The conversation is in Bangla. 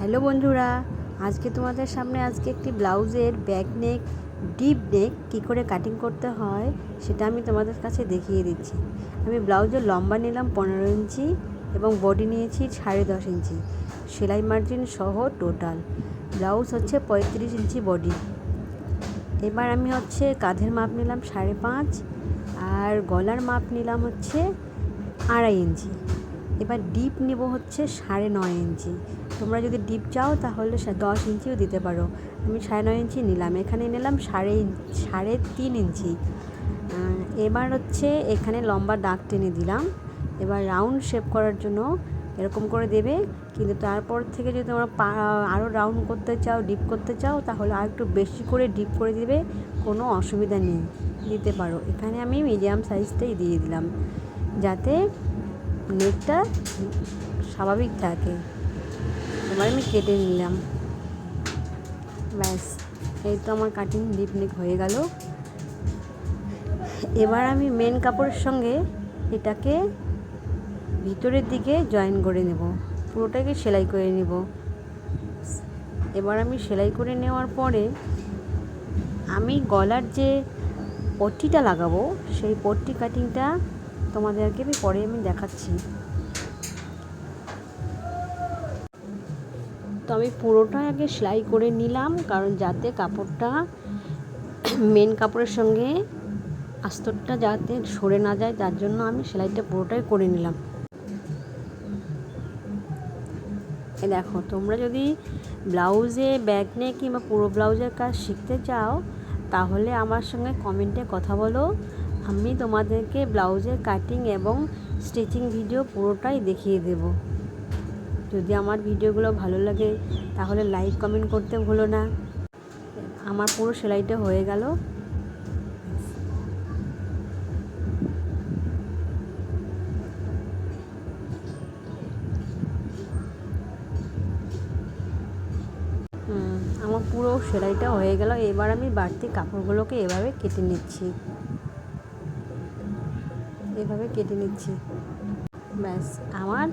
হ্যালো বন্ধুরা, আজকে তোমাদের সামনে একটি ব্লাউজের ব্যাক নেক ডিপ নেক কী করে কাটিং করতে হয় সেটা আমি তোমাদের কাছে দেখিয়ে দিচ্ছি। আমি ব্লাউজের লম্বা নিলাম 15 ইঞ্চি এবং বডি নিয়েছি 10.5 ইঞ্চি, সেলাই মার্জিন সহ টোটাল ব্লাউজ হচ্ছে 35 ইঞ্চি বডি। এবার আমি কাঁধের মাপ নিলাম 5.5 আর গলার মাপ নিলাম 2.5 ইঞ্চি। এবার ডিপ নেব 9.5 ইঞ্চি। তোমরা যদি ডিপ চাও তাহলে 10 ইঞ্চিও দিতে পারো। আমি 9.5 ইঞ্চি নিলাম, এখানে নিলাম 3.5 ইঞ্চি। এবার এখানে লম্বা দাগ টেনে দিলাম। এবার রাউন্ড শেপ করার জন্য এরকম করে দেবে, কিন্তু তারপর থেকে যদি তোমরা আরও রাউন্ড করতে চাও, ডিপ করতে চাও, তাহলে আর একটু বেশি করে ডিপ করে দিবে, কোনো অসুবিধা নেই, দিতে পারো। এখানে আমি মিডিয়াম সাইজটাই দিয়ে দিলাম যাতে নেকটা স্বাভাবিক থাকে। এবার আমি কেটে নিলাম, ব্যাস এই তো আমার কাটিং ডিপ নেক হয়ে গেল। এবার আমি মেন কাপড়ের সঙ্গে এটাকে ভিতরের দিকে জয়েন করে নেব, পুরোটাকে সেলাই করে নেব। এবার আমি সেলাই করে নেওয়ার পরে আমি গলার যে পট্টিটা লাগাবো সেই পট্টি কাটিংটা তোমাদেরকে পরে আমি দেখাচ্ছি। তো আমি পুরোটা আগে সেলাই করে নিলাম, কারণ যাতে কাপড়টা মেন কাপড়ের সঙ্গে আস্তরটা যাতে সরে না যায়, তার জন্য আমি সেলাইটা পুরোটাই করে নিলাম। দেখো, তোমরা যদি ব্লাউজে ব্যাক নেক কিংবা পুরো ব্লাউজের কাজ শিখতে চাও তাহলে আমার সঙ্গে কমেন্টে কথা বলো, আমি তোমাদেরকে ব্লাউজের কাটিং এবং স্টিচিং ভিডিও পুরোটাই দেখিয়ে দেব। যদি আমার ভিডিওগুলো ভালো লাগে তাহলে লাইক কমেন্ট করতে ভুলো না। আমার পুরো সেলাইটা হয়ে গেল। আমার পুরো সেলাইটা হয়ে গেল। এবার আমি বাড়তি কাপড়গুলোকে এভাবে কেটে নিচ্ছি, ব্যাস আমার